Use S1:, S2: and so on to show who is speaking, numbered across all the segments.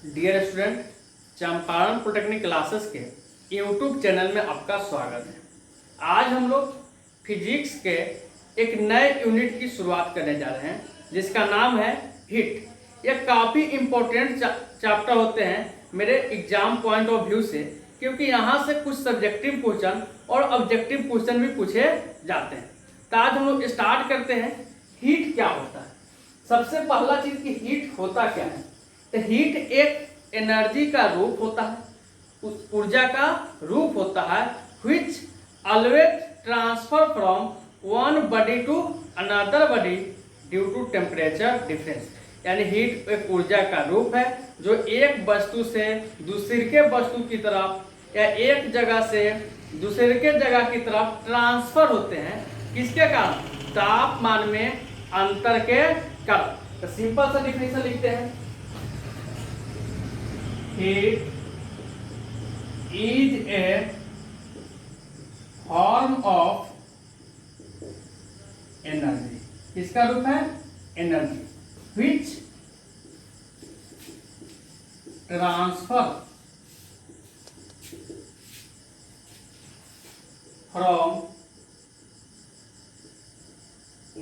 S1: Dear student, Champaran polytechnic classes के YouTube channel में आपका स्वागत है। आज हम लोग फिजिक्स के एक नए यूनिट की शुरुआत करने जा रहे हैं जिसका नाम है हीट। यह काफ़ी इम्पोर्टेंट चैप्टर होते हैं मेरे एग्जाम पॉइंट ऑफ व्यू से, क्योंकि यहाँ से कुछ सब्जेक्टिव क्वेश्चन और ऑब्जेक्टिव क्वेश्चन भी पूछे जाते हैं। तो आज हम लोग स्टार्ट करते हैं। हीट क्या होता है? सबसे पहला चीज़ कि हीट होता क्या है। तो हीट एक एनर्जी का रूप होता है, उस ऊर्जा का रूप होता है which always transfer from one body to another body due to temperature difference। यानी हीट एक ऊर्जा का रूप है जो एक वस्तु से दूसरे के वस्तु की तरफ या एक जगह से दूसरे के जगह की तरफ ट्रांसफर होते हैं। किसके कारण? तापमान में अंतर के कारण। तो सिंपल सा डिफिनेशन लिखते हैं। Heat is a form of energy। किसका रूप है? Energy which transfer from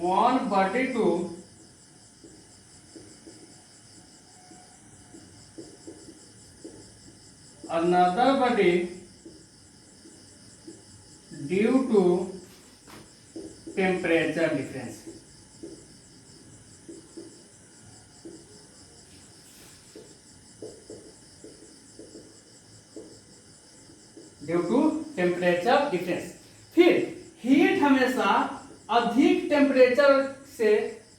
S1: one body to another body due to temperature difference। Due to temperature difference. फिर हीट हमेशा अधिक टेम्परेचर से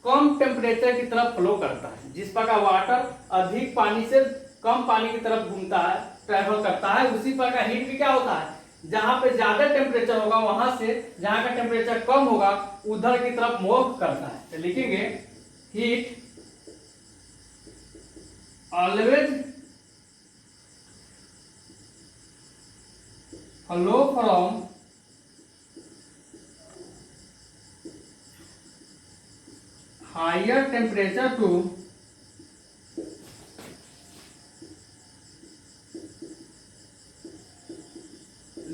S1: कम टेम्परेचर की तरफ फ्लो करता है। जिस प्रकार वाटर अधिक पानी से कम पानी की तरफ घूमता है, ट्रैवल करता है, उसी प्रकार हीट भी क्या होता है, जहां पे ज्यादा टेम्परेचर होगा वहां से जहां का टेम्परेचर कम होगा उधर की तरफ मूव करता है। तो लिखेंगे heat always flow from higher temperature to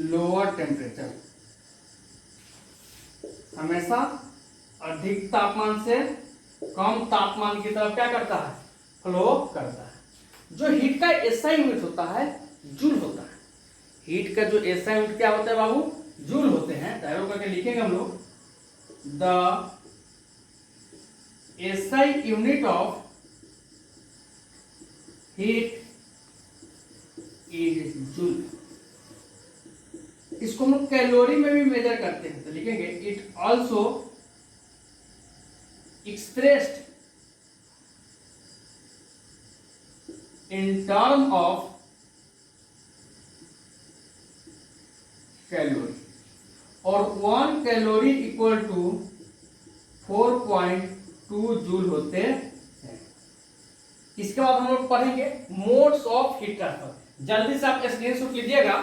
S1: lower temperature. हमेशा अधिक तापमान से कम तापमान की तरफ क्या करता है? फ्लो करता है। जो हीट का एसआई यूनिट होता है जूल होता है। हीट का जो एसआई यूनिट क्या होता है बाबू? जूल होते हैं। डायरेक्ट करके लिखेंगे हम लोग the SI unit of heat is joule. इसको हम लोग कैलोरी में भी मेजर करते हैं। तो लिखेंगे it also expressed in term of calorie, और 1 कैलोरी इक्वल टू 4.2 जूल होते हैं। इसके बाद हम लोग पढ़ेंगे मोड्स ऑफ हीट ट्रांसफर। जल्दी से आप स्क्रीनशॉट लीजिएगा।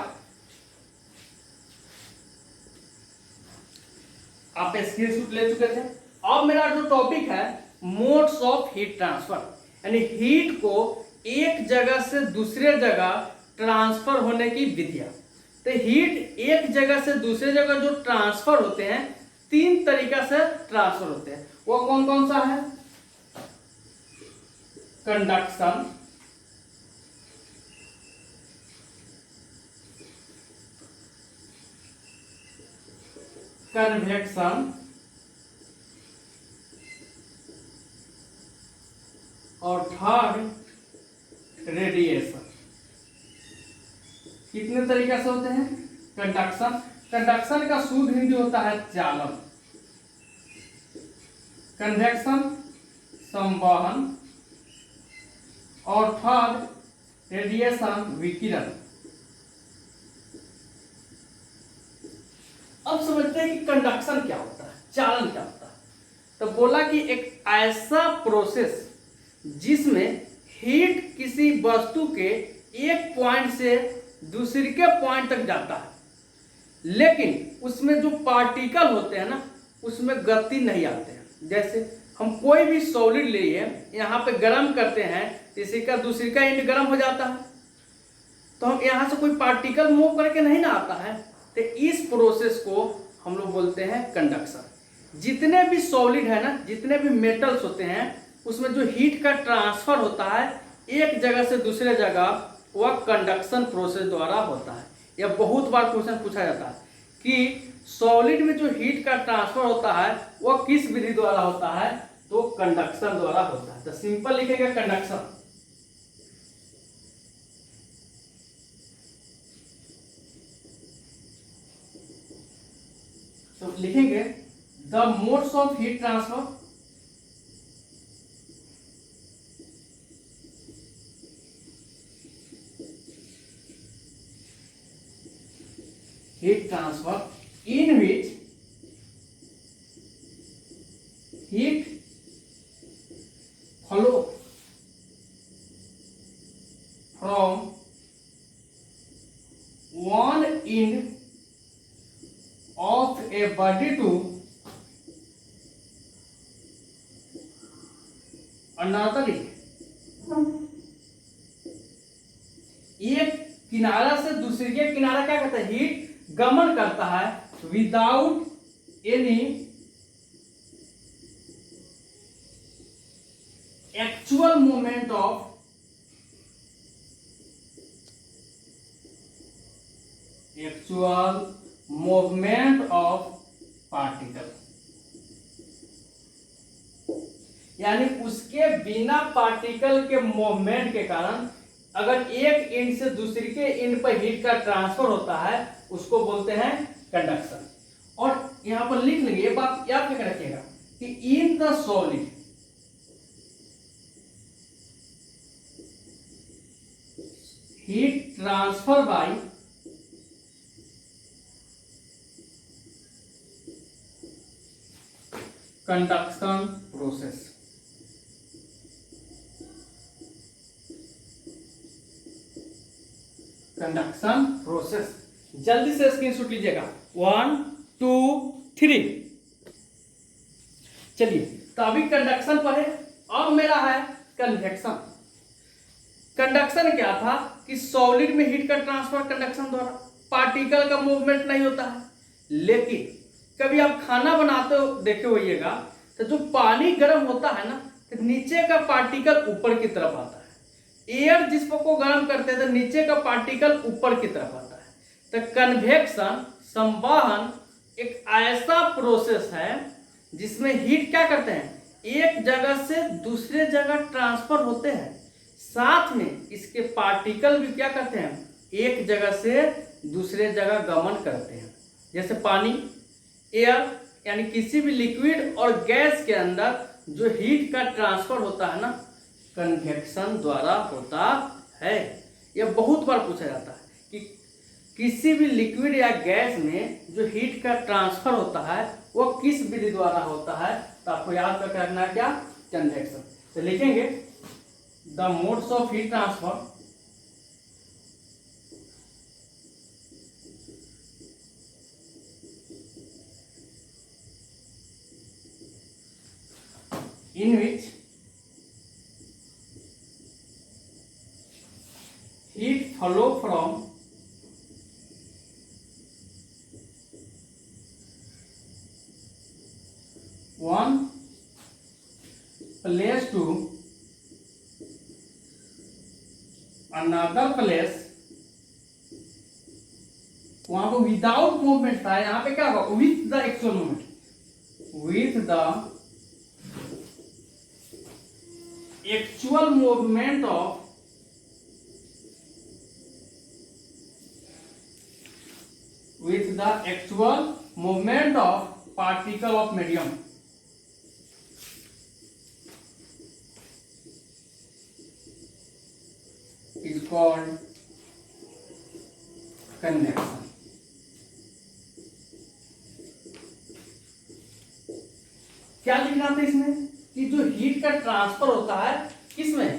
S1: आप स्क्रीनशॉट ले चुके थे। अब मेरा जो टॉपिक है मोड्स ऑफ हीट ट्रांसफर, यानी हीट को एक जगह से दूसरे जगह ट्रांसफर होने की विधियां। तो हीट एक जगह से दूसरे जगह जो ट्रांसफर होते हैं 3 तरीका से ट्रांसफर होते हैं। वो कौन कौन सा है? कंडक्शन, कन्वेक्शन और थर्ड रेडिएशन। कितने तरीके से होते हैं? कंडक्शन। कंडक्शन का शुद्ध हिंदी होता है चालन। कन्वेक्शन संवहन और थर्ड रेडिएशन विकिरण। अब समझते हैं कि कंडक्शन क्या होता है, चालन क्या होता है। तो बोला कि एक ऐसा प्रोसेस जिसमें हीट किसी वस्तु के एक पॉइंट से दूसरे के पॉइंट तक जाता है, लेकिन उसमें जो पार्टिकल होते हैं ना उसमें गति नहीं आते हैं। जैसे हम कोई भी सॉलिड लिए यहाँ पे गर्म करते हैं इसी का दूसरी का एंड गर्म हो जाता है, तो हम यहाँ से कोई पार्टिकल मूव करके नहीं ना आता है, तो इस प्रोसेस को हम लोग बोलते हैं कंडक्शन। जितने भी सॉलिड है ना, जितने भी मेटल्स होते हैं, उसमें जो हीट का ट्रांसफर होता है एक जगह से दूसरे जगह, वह कंडक्शन प्रोसेस द्वारा होता है। यह बहुत बार क्वेश्चन पूछा जाता है कि सॉलिड में जो हीट का ट्रांसफर होता है वह किस विधि द्वारा होता है, तो कंडक्शन द्वारा होता है। तो सिंपल लिखेंगे कंडक्शन। तो लिखेंगे the modes of heat transfer, heat transfer in which heat flow from one end of a body to another end। एक किनारा से दूसरे के किनारा क्या कहता है, हीट गमन करता है without any actual movement of particle, यानी उसके बिना पार्टिकल के मूवमेंट के कारण अगर एक एंड से दूसरे के एंड पर हीट का ट्रांसफर होता है उसको बोलते हैं कंडक्शन। और यहां पर लिख लेंगे, ये बात याद करके रखिएगा कि in the solid heat transfer by conduction process. Conduction process, जल्दी से स्क्रीनशॉट लीजिएगा। 1 2 3। चलिए, तो अभी कंडक्शन पर है, अब मेरा है कन्वेक्शन। कंडक्शन क्या था कि सॉलिड में हीट का ट्रांसफर कंडक्शन द्वारा, पार्टिकल का मूवमेंट नहीं होता है। लेकिन कभी आप खाना बनाते हो देखे होइएगा, तो जो पानी गर्म होता है ना, तो नीचे का पार्टिकल ऊपर की तरफ आता है। एयर जिस को गर्म करते हैं तो नीचे का पार्टिकल ऊपर की तरफ आता है। तो कन्वेक्शन, संवहन, एक ऐसा प्रोसेस है जिसमें हीट क्या करते हैं, एक जगह से दूसरे जगह ट्रांसफर होते हैं, साथ में इसके पार्टिकल भी क्या करते हैं, एक जगह से दूसरे जगह गमन करते हैं। जैसे पानी, एयर, यानी किसी भी लिक्विड और गैस के अंदर जो हीट का ट्रांसफर होता है ना, कन्वेक्शन द्वारा होता है। यह बहुत बार पूछा जाता है कि किसी भी लिक्विड या गैस में जो हीट का ट्रांसफर होता है वो किस विधि द्वारा होता है, तो आपको याद करके रखना है क्या, कन्वेक्शन। तो लिखेंगे the modes of heat transfer in which heat flow from one place to another place। वहां पर विदाउट मूवमेंट था, यहां पे क्या होगा, with the actual movement, with the actual movement of particle of medium is called convection। क्या लिखना था इसमें कि जो हीट का ट्रांसफर होता है किसमें,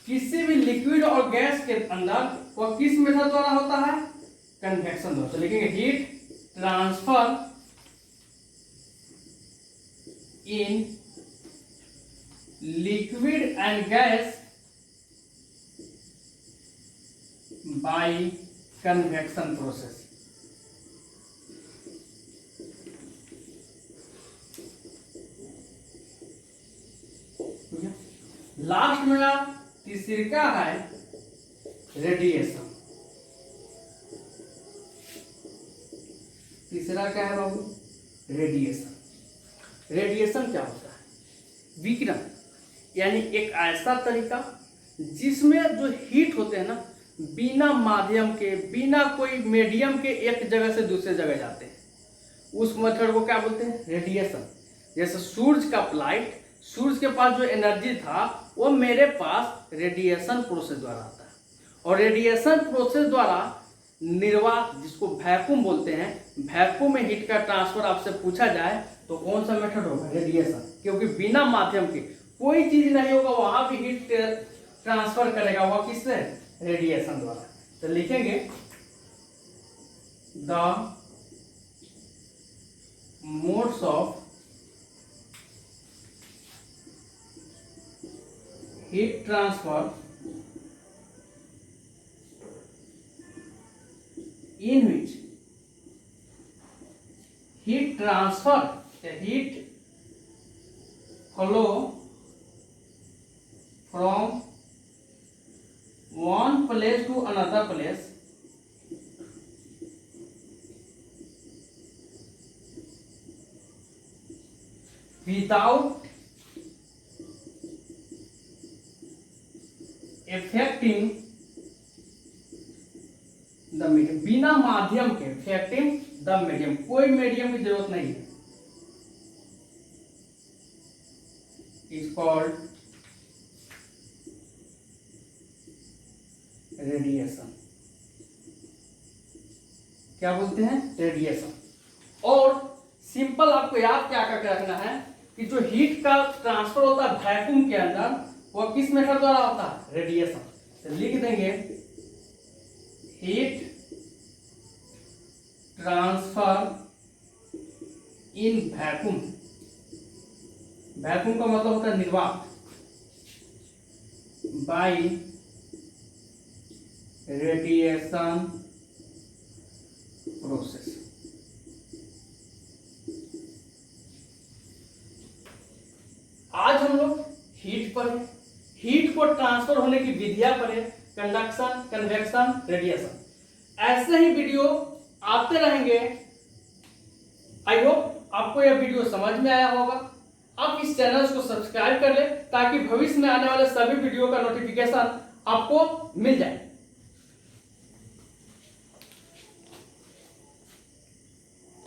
S1: किसी भी लिक्विड और गैस के अंदर, वह किस मेथड द्वारा होता है, कन्वेक्शन द्वारा। तो लिखेंगे heat transfer in liquid and gas by convection process. Last मेरा तीसरा है रेडिएशन। तीसरा क्या है बाबू? रेडिएशन। रेडिएशन क्या होता है? विकिरण, यानी एक ऐसा तरीका जिसमें जो हीट होते हैं ना, बिना माध्यम के, बिना कोई मीडियम के एक जगह से दूसरे जगह जाते हैं, उस मेथड को क्या बोलते हैं? रेडिएशन। जैसे सूरज का लाइट, सूरज के पास जो एनर्जी था वो मेरे पास रेडिएशन प्रोसेस द्वारा आता है, और रेडिएशन प्रोसेस द्वारा निर्वात, जिसको वैक्यूम बोलते हैं, वैक्यूम में हीट का ट्रांसफर आपसे पूछा जाए तो कौन सा मेथड होगा? रेडिएशन। क्योंकि बिना माध्यम के कोई चीज नहीं होगा, वहां भी हीट ट्रांसफर करेगा, वह किससे? रेडिएशन द्वारा। तो लिखेंगे the modes of heat transfer in which heat transfer, the heat flow from one place to another place without affecting the medium, बिना माध्यम के, अफेक्टिंग द मीडियम, कोई मीडियम की जरूरत नहीं है, इज कॉल्ड रेडिएशन। क्या बोलते हैं? रेडिएशन। और सिंपल आपको याद क्या करके रखना है कि जो हीट का ट्रांसफर होता है वैक्यूम के अंदर, वो किस मेथड द्वारा होता है? रेडिएशन। तो लिख देंगे heat transfer in vacuum. Vacuum का मतलब होता है निर्वात, बाय रेडिएशन प्रोसेस। आज हम लोग हीट पर है, हीट को ट्रांसफर होने की विधियां पर है, कंडक्शन, कन्वेक्शन, रेडिएशन। ऐसे ही वीडियो आते रहेंगे। आई होप आपको यह वीडियो समझ में आया होगा। आप इस चैनल को सब्सक्राइब कर ले ताकि भविष्य में आने वाले सभी वीडियो का नोटिफिकेशन आपको मिल जाए।